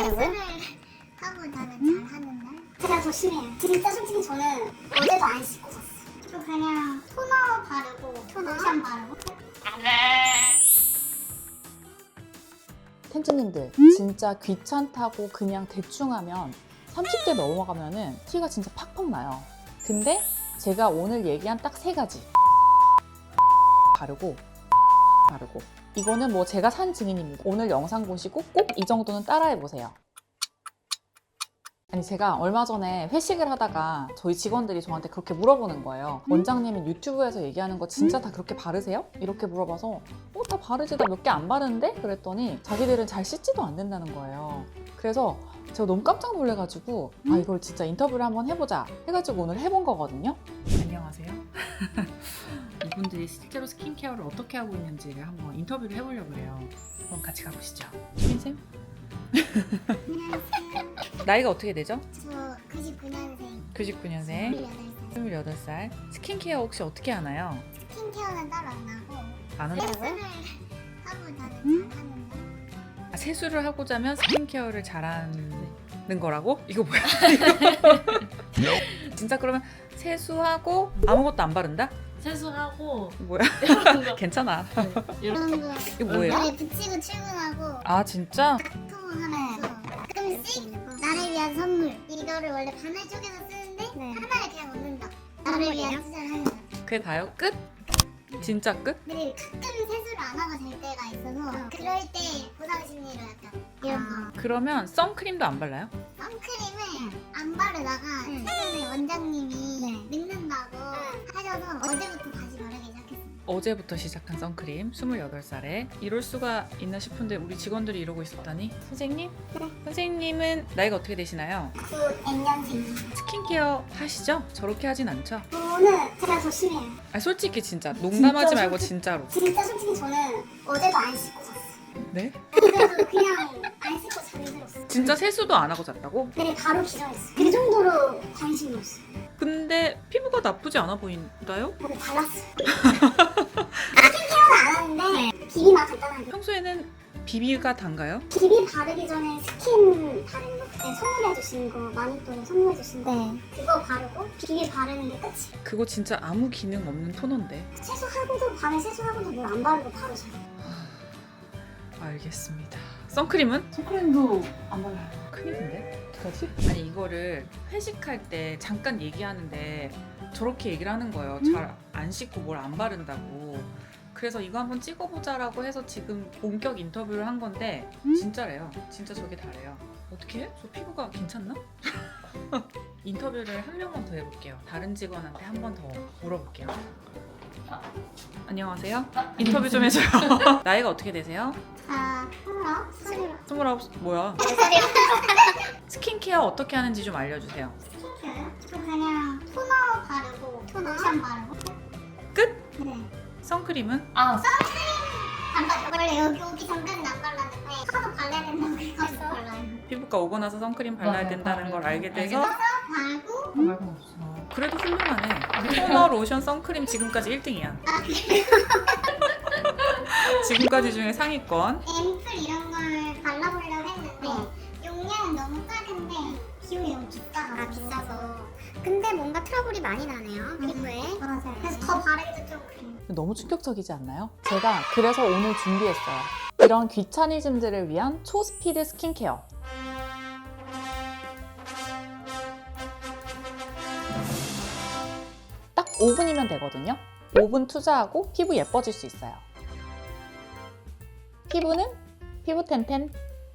하더라고요. 하고 나는 잘 하는 날. 제가 조심해요. 진짜 솔직히 저는 어제도 안 씻고 잤어요. 저 그냥 토너 바르고 로션 바르고. 텐즈님들 진짜 귀찮다고 그냥 대충 하면 30대 넘어가면은 티가 진짜 팍팍 나요. 근데 제가 오늘 얘기한 딱 3가지 바르고 이거는 뭐 제가 산 증인입니다. 오늘 영상 보시고 꼭 이 정도는 따라해 보세요. 아니 제가 얼마 전에 회식을 하다가 저희 직원들이 저한테 그렇게 물어보는 거예요. 원장님은 유튜브에서 얘기하는 거 진짜 다 그렇게 바르세요? 이렇게 물어봐서 다 바르지, 나 몇 개 안 바르는데? 그랬더니 자기들은 잘 씻지도 않는다는 거예요. 그래서 제가 너무 깜짝 놀래가지고 이걸 진짜 인터뷰를 한번 해보자 해가지고 오늘 해본 거거든요. 안녕하세요. 이분들이 실제로 스킨케어를 어떻게 하고 있는지를 한번 인터뷰를 해보려고 해요. 그럼 같이 가보시죠. 혜민쌤? 나이가 어떻게 되죠? 저 99년생. 99년생 28살. 스킨케어 혹시 어떻게 하나요? 스킨케어는 따로 안 하고 안 한다고요? 세수를 하고 나는 잘 하는 날. 세수를 하고자 면 스킨케어를 잘하는 거라고? 이거 뭐야? 진짜 그러면 세수하고 아무것도 안 바른다? 세수하고 뭐야? 괜찮아. 이런 거 이거 뭐예요? 얼굴에 붙이고 출근하고 아 진짜? 소통하면서 가끔씩 나를 위한 선물 이거를 원래 바늘 쪽에서 쓰는데 하나를 그냥 얻는다. 나를 위한 투자를 하는 거야. 그게 다요? 끝? 진짜 끝? 근데 가끔 세수를 안 하고 잘 때가 있어서 그럴 때 보상 심리로 약간 이런 거. 그러면 선크림도 안 발라요? 선크림을 안 바르다가 최근에 원장님이 늙는다고 하셔서 어제부터 다시 바르기 시작했어요. 어제부터 시작한 선크림 28살에 이럴 수가 있나 싶은데 우리 직원들이 이러고 있었다니. 선생님? 네. 선생님은 나이가 어떻게 되시나요? 9N년생. 스킨케어 하시죠? 저렇게 하진 않죠? 저는 제가 조심해요. 솔직히 진짜 농담하지 진짜 말고 진짜로. 진짜 솔직히 저는 어제도 안 씻고 잤어요. 네? 그래서 그냥 안 씻고 잠들었어요. 진짜 세수도 안 하고 잤다고? 네, 바로 기절했어요. 그 정도로 관심이 없어요. 근데 피부가 나쁘지 않아 보인다요? 근데 발랐어요. 스킨케어는 안 하는데 비비만 간단하게. 평소에는 비비가 단가요? 비비 바르기 전에 스킨 바르는 거 그때 선물해 주신 거 마니또를 선물해 주신데 그거 바르고 비비 바르는 게 끝이에요. 그거 진짜 아무 기능 없는 토너인데. 세수하고도 밤에 세수하고도 뭘 안 바르고 바로 자요. 알겠습니다. 선크림은? 선크림도 안 발라요. 큰일인데? 어떡하지? 아니 이거를 회식할 때 잠깐 얘기하는데 저렇게 얘기를 하는 거예요. 잘 안 씻고 뭘 안 바른다고. 그래서 이거 한번 찍어보자라고 해서 지금 본격 인터뷰를 한 건데 진짜래요. 진짜 저게 다래요. 어떻게 해? 저 피부가 괜찮나? 인터뷰를 한 명만 더 해볼게요. 다른 직원한테 한 번 더 물어볼게요. 안녕하세요. 인터뷰 좀 해줘요. 나이가 어떻게 되세요? 자, 29. 뭐야? 스킨케어 어떻게 하는지 좀 알려주세요. 스킨케어요? 저 그냥 토너 바르고 로션 바르고. 끝? 네. 선크림은? 안 원래 여기 전까지는 안 발랐는데 하도 발라야 된다고 해서 발라요. 피부과 오고 나서 선크림 발라야 맞아요. 된다는 걸 알게 돼서 바르고 말고 없어. 그래도 훌륭하네. 토너, 로션, 선크림 지금까지 1등이야. 지금까지 중에 상위권. 앰플 이런 걸 발라보려고 했는데 용량은 너무 작은데 비용이 너무 비싸서 근데 뭔가 트러블이 많이 나네요 피부에. 맞아요. 그래서 더 바르기도 좀 그래요. 너무 충격적이지 않나요? 제가 그래서 오늘 준비했어요. 이런 귀차니즘들을 위한 초스피드 스킨케어. 딱 5분이면 되거든요. 5분 투자하고 피부 예뻐질 수 있어요. 피부는 피부텐텐.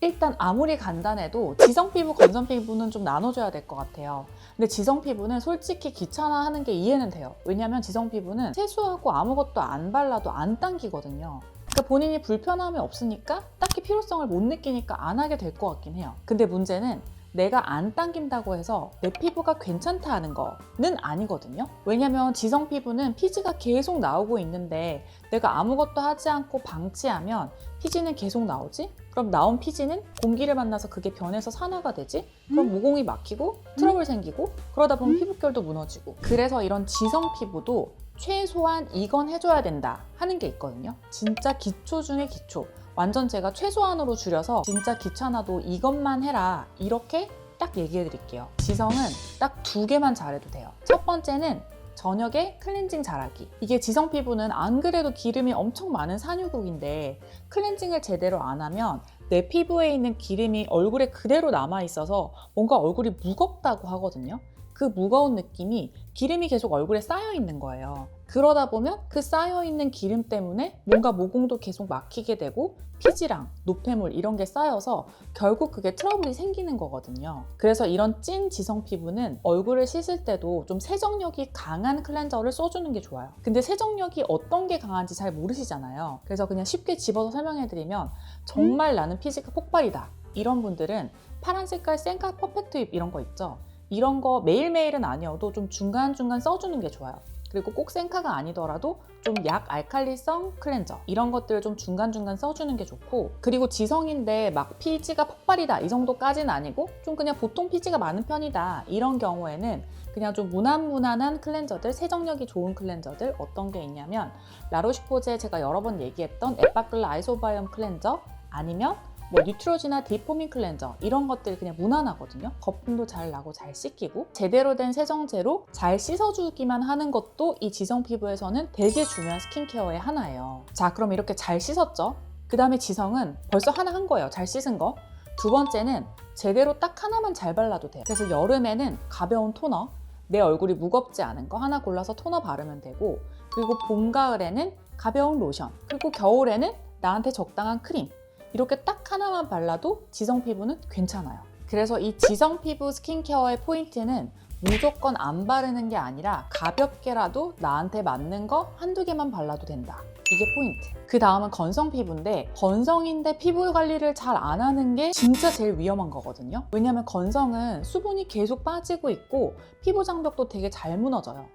일단 아무리 간단해도 지성 피부, 건성 피부는 좀 나눠줘야 될 것 같아요. 근데 지성 피부는 솔직히 귀찮아하는 게 이해는 돼요. 왜냐면 지성 피부는 세수하고 아무것도 안 발라도 안 당기거든요. 그러니까 본인이 불편함이 없으니까 딱히 필요성을 못 느끼니까 안 하게 될 것 같긴 해요. 근데 문제는 내가 안 당긴다고 해서 내 피부가 괜찮다 하는 거는 아니거든요. 왜냐면 지성 피부는 피지가 계속 나오고 있는데 내가 아무것도 하지 않고 방치하면 피지는 계속 나오지? 그럼 나온 피지는 공기를 만나서 그게 변해서 산화가 되지? 그럼 모공이 막히고 트러블 생기고 그러다 보면 피부결도 무너지고. 그래서 이런 지성 피부도 최소한 이건 해줘야 된다 하는 게 있거든요. 진짜 기초 중에 기초. 완전 제가 최소한으로 줄여서 진짜 귀찮아도 이것만 해라 이렇게 딱 얘기해 드릴게요. 지성은 딱 2개만 잘해도 돼요. 첫 번째는 저녁에 클렌징 잘하기. 이게 지성 피부는 안 그래도 기름이 엄청 많은 산유국인데 클렌징을 제대로 안 하면 내 피부에 있는 기름이 얼굴에 그대로 남아 있어서 뭔가 얼굴이 무겁다고 하거든요. 그 무거운 느낌이 기름이 계속 얼굴에 쌓여 있는 거예요. 그러다 보면 그 쌓여 있는 기름 때문에 뭔가 모공도 계속 막히게 되고 피지랑 노폐물 이런 게 쌓여서 결국 그게 트러블이 생기는 거거든요. 그래서 이런 찐 지성 피부는 얼굴을 씻을 때도 좀 세정력이 강한 클렌저를 써주는 게 좋아요. 근데 세정력이 어떤 게 강한지 잘 모르시잖아요. 그래서 그냥 쉽게 집어서 설명해드리면 정말 나는 피지가 폭발이다 이런 분들은 파란 색깔 센카 퍼펙트 옙 이런 거 있죠. 이런 거 매일매일은 아니어도 좀 중간중간 써주는 게 좋아요. 그리고 꼭 센카가 아니더라도 좀 약 알칼리성 클렌저 이런 것들을 좀 중간중간 써주는 게 좋고, 그리고 지성인데 막 피지가 폭발이다 이 정도까지는 아니고 좀 그냥 보통 피지가 많은 편이다 이런 경우에는 그냥 좀 무난무난한 클렌저들, 세정력이 좋은 클렌저들 어떤 게 있냐면 라로시포제 제가 여러 번 얘기했던 에빠클라 아이소바이옴 클렌저, 아니면 뭐 뉴트로지나 디포밍 클렌저 이런 것들이 그냥 무난하거든요. 거품도 잘 나고 잘 씻기고 제대로 된 세정제로 잘 씻어주기만 하는 것도 이 지성 피부에서는 되게 중요한 스킨케어의 하나예요. 자, 그럼 이렇게 잘 씻었죠? 그 다음에 지성은 벌써 하나 한 거예요. 잘 씻은 거. 두 번째는 제대로 딱 하나만 잘 발라도 돼요. 그래서 여름에는 가벼운 토너, 내 얼굴이 무겁지 않은 거 하나 골라서 토너 바르면 되고, 그리고 봄, 가을에는 가벼운 로션, 그리고 겨울에는 나한테 적당한 크림, 이렇게 딱 하나만 발라도 지성 피부는 괜찮아요. 그래서 이 지성 피부 스킨케어의 포인트는 무조건 안 바르는 게 아니라 가볍게라도 나한테 맞는 거 한두 개만 발라도 된다. 이게 포인트. 그 다음은 건성 피부인데, 건성인데 피부 관리를 잘 안 하는 게 진짜 제일 위험한 거거든요. 왜냐면 건성은 수분이 계속 빠지고 있고 피부 장벽도 되게 잘 무너져요.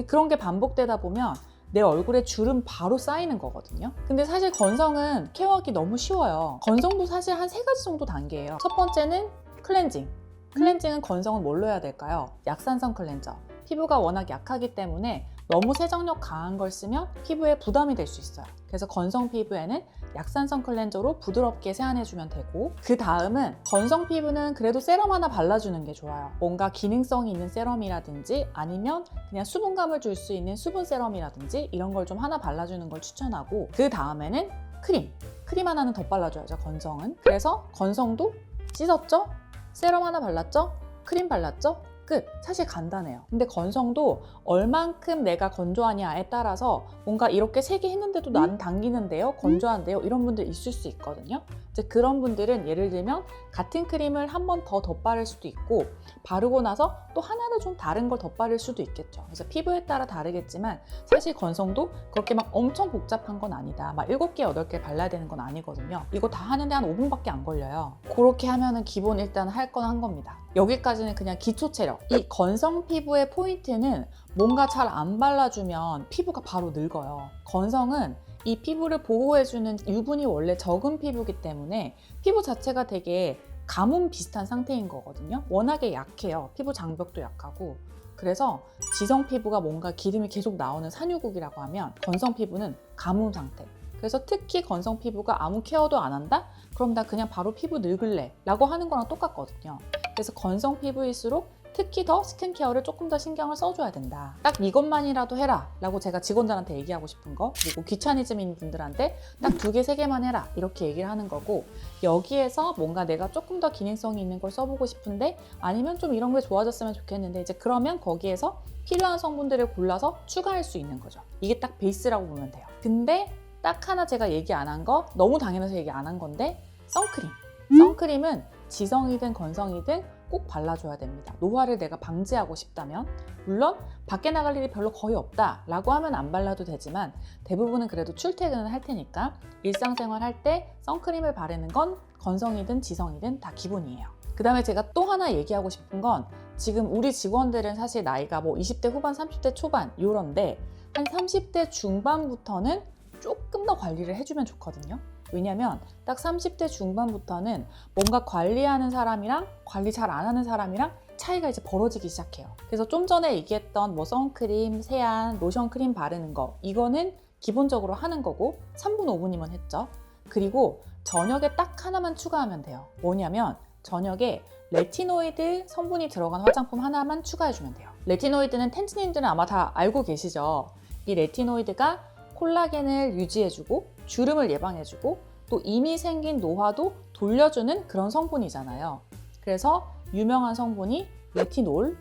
그런 게 반복되다 보면 내 얼굴에 주름 바로 쌓이는 거거든요. 근데 사실 건성은 케어하기 너무 쉬워요. 건성도 사실 한 3가지 정도 단계예요. 첫 번째는 클렌징. 클렌징은 건성은 뭘로 해야 될까요? 약산성 클렌저. 피부가 워낙 약하기 때문에 너무 세정력 강한 걸 쓰면 피부에 부담이 될 수 있어요. 그래서 건성 피부에는 약산성 클렌저로 부드럽게 세안해주면 되고, 그 다음은 건성 피부는 그래도 세럼 하나 발라주는 게 좋아요. 뭔가 기능성이 있는 세럼이라든지 아니면 그냥 수분감을 줄 수 있는 수분 세럼이라든지 이런 걸 좀 하나 발라주는 걸 추천하고, 그 다음에는 크림 하나는 더 발라줘야죠, 건성은. 그래서 건성도 씻었죠? 세럼 하나 발랐죠? 크림 발랐죠? 끝. 사실 간단해요. 근데 건성도 얼만큼 내가 건조하냐에 따라서 뭔가 이렇게 3개 했는데도 나는 당기는데요, 건조한데요, 이런 분들 있을 수 있거든요. 이제 그런 분들은 예를 들면 같은 크림을 한 번 더 덧바를 수도 있고, 바르고 나서 또 하나를 좀 다른 걸 덧바를 수도 있겠죠. 그래서 피부에 따라 다르겠지만 사실 건성도 그렇게 막 엄청 복잡한 건 아니다. 막 7개, 8개 발라야 되는 건 아니거든요. 이거 다 하는데 한 5분밖에 안 걸려요. 그렇게 하면은 기본 일단 할 건 한 겁니다. 여기까지는 그냥 기초 체력. 이 건성 피부의 포인트는 뭔가 잘 안 발라주면 피부가 바로 늙어요. 건성은 이 피부를 보호해주는 유분이 원래 적은 피부이기 때문에 피부 자체가 되게 가뭄 비슷한 상태인 거거든요. 워낙에 약해요. 피부 장벽도 약하고. 그래서 지성 피부가 뭔가 기름이 계속 나오는 산유국이라고 하면 건성 피부는 가뭄 상태. 그래서 특히 건성 피부가 아무 케어도 안 한다? 그럼 나 그냥 바로 피부 늙을래 라고 하는 거랑 똑같거든요. 그래서 건성 피부일수록 특히 더 스킨케어를 조금 더 신경을 써줘야 된다. 딱 이것만이라도 해라 라고 제가 직원들한테 얘기하고 싶은 거, 그리고 귀차니즘인 분들한테 딱 2개, 3개만 해라 이렇게 얘기를 하는 거고, 여기에서 뭔가 내가 조금 더 기능성이 있는 걸 써보고 싶은데, 아니면 좀 이런 게 좋아졌으면 좋겠는데, 이제 그러면 거기에서 필요한 성분들을 골라서 추가할 수 있는 거죠. 이게 딱 베이스라고 보면 돼요. 근데 딱 하나 제가 얘기 안 한 거, 너무 당연해서 얘기 안 한 건데, 선크림. 선크림은 지성이든 건성이든 꼭 발라줘야 됩니다. 노화를 내가 방지하고 싶다면. 물론 밖에 나갈 일이 별로 거의 없다 라고 하면 안 발라도 되지만, 대부분은 그래도 출퇴근을 할 테니까 일상생활 할 때 선크림을 바르는 건 건성이든 지성이든 다 기본이에요. 그 다음에 제가 또 하나 얘기하고 싶은 건, 지금 우리 직원들은 사실 나이가 뭐 20대 후반, 30대 초반 이런데 한 30대 중반부터는 조금 더 관리를 해주면 좋거든요. 왜냐면 딱 30대 중반부터는 뭔가 관리하는 사람이랑 관리 잘 안 하는 사람이랑 차이가 이제 벌어지기 시작해요. 그래서 좀 전에 얘기했던 뭐 선크림, 세안, 로션, 크림 바르는 거, 이거는 기본적으로 하는 거고 3분, 5분이면 했죠. 그리고 저녁에 딱 하나만 추가하면 돼요. 뭐냐면 저녁에 레티노이드 성분이 들어간 화장품 하나만 추가해주면 돼요. 레티노이드는 텐트님들은 아마 다 알고 계시죠? 이 레티노이드가 콜라겐을 유지해주고 주름을 예방해주고 또 이미 생긴 노화도 돌려주는 그런 성분이잖아요. 그래서 유명한 성분이 레티놀,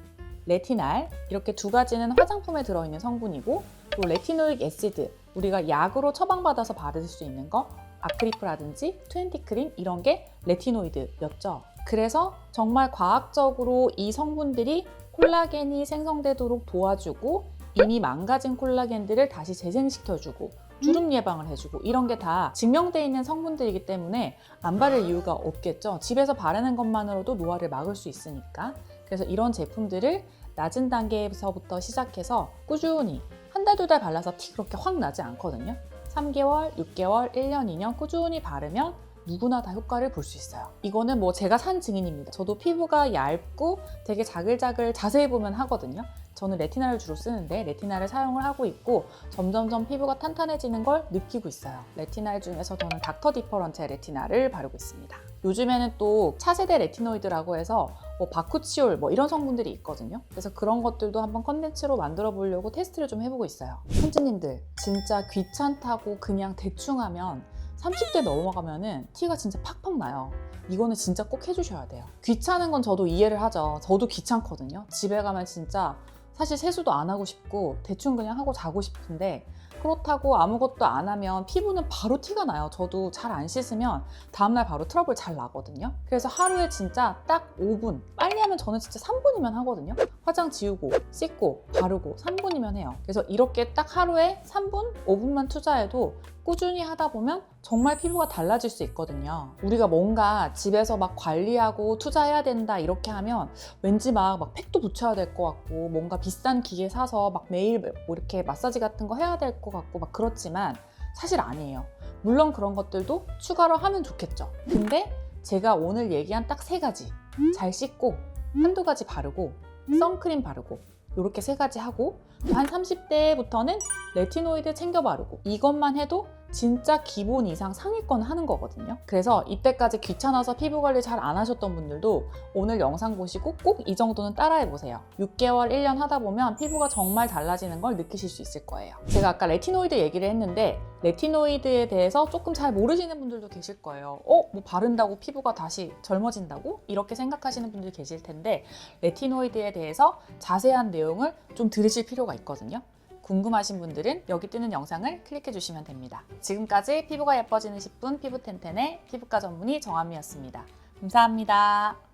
레티날 이렇게 두 가지는 화장품에 들어있는 성분이고 또 레티노익 애시드 우리가 약으로 처방받아서 바를 수 있는 거 아크리프라든지 트웬티크림 이런 게 레티노이드였죠. 그래서 정말 과학적으로 이 성분들이 콜라겐이 생성되도록 도와주고 이미 망가진 콜라겐들을 다시 재생시켜주고 주름 예방을 해주고 이런 게 다 증명되어 있는 성분들이기 때문에 안 바를 이유가 없겠죠. 집에서 바르는 것만으로도 노화를 막을 수 있으니까. 그래서 이런 제품들을 낮은 단계에서부터 시작해서 꾸준히 한 달, 두 달 발라서 티 그렇게 확 나지 않거든요. 3개월, 6개월, 1년, 2년 꾸준히 바르면 누구나 다 효과를 볼 수 있어요. 이거는 뭐 제가 산 증인입니다. 저도 피부가 얇고 되게 자글자글 자세히 보면 하거든요. 저는 레티나를 주로 쓰는데 레티나를 사용을 하고 있고 점점점 피부가 탄탄해지는 걸 느끼고 있어요. 레티날 중에서 저는 닥터 디퍼런트의 레티나를 바르고 있습니다. 요즘에는 또 차세대 레티노이드라고 해서 뭐 바쿠치올 뭐 이런 성분들이 있거든요. 그래서 그런 것들도 한번 컨텐츠로 만들어 보려고 테스트를 좀 해보고 있어요. 손주님들 진짜 귀찮다고 그냥 대충 하면 30대 넘어가면은 티가 진짜 팍팍 나요. 이거는 진짜 꼭 해주셔야 돼요. 귀찮은 건 저도 이해를 하죠. 저도 귀찮거든요. 집에 가면 진짜 사실 세수도 안 하고 싶고 대충 그냥 하고 자고 싶은데 그렇다고 아무것도 안 하면 피부는 바로 티가 나요. 저도 잘 안 씻으면 다음날 바로 트러블 잘 나거든요. 그래서 하루에 진짜 딱 5분, 빨리 하면 저는 진짜 3분이면 하거든요. 화장 지우고 씻고 바르고 3분이면 해요. 그래서 이렇게 딱 하루에 3분, 5분만 투자해도 꾸준히 하다 보면 정말 피부가 달라질 수 있거든요. 우리가 뭔가 집에서 막 관리하고 투자해야 된다 이렇게 하면 왠지 막 팩도 붙여야 될 것 같고 뭔가 비싼 기계 사서 막 매일 뭐 이렇게 마사지 같은 거 해야 될 것 같고 막 그렇지만 사실 아니에요. 물론 그런 것들도 추가로 하면 좋겠죠. 근데 제가 오늘 얘기한 딱 3가지 잘 씻고 한두 가지 바르고 선크림 바르고 이렇게 3가지 하고 한 30대부터는 레티노이드 챙겨 바르고 이것만 해도 진짜 기본 이상 상위권 하는 거거든요. 그래서 이때까지 귀찮아서 피부 관리 잘 안 하셨던 분들도 오늘 영상 보시고 꼭 이 정도는 따라해 보세요. 6개월, 1년 하다 보면 피부가 정말 달라지는 걸 느끼실 수 있을 거예요. 제가 아까 레티노이드 얘기를 했는데 레티노이드에 대해서 조금 잘 모르시는 분들도 계실 거예요. 뭐 바른다고 피부가 다시 젊어진다고? 이렇게 생각하시는 분들이 계실 텐데 레티노이드에 대해서 자세한 내용을 좀 들으실 필요가 있거든요. 궁금하신 분들은 여기 뜨는 영상을 클릭해 주시면 됩니다. 지금까지 피부가 예뻐지는 10분 피부텐텐의 피부과 전문의 정한미였습니다. 감사합니다.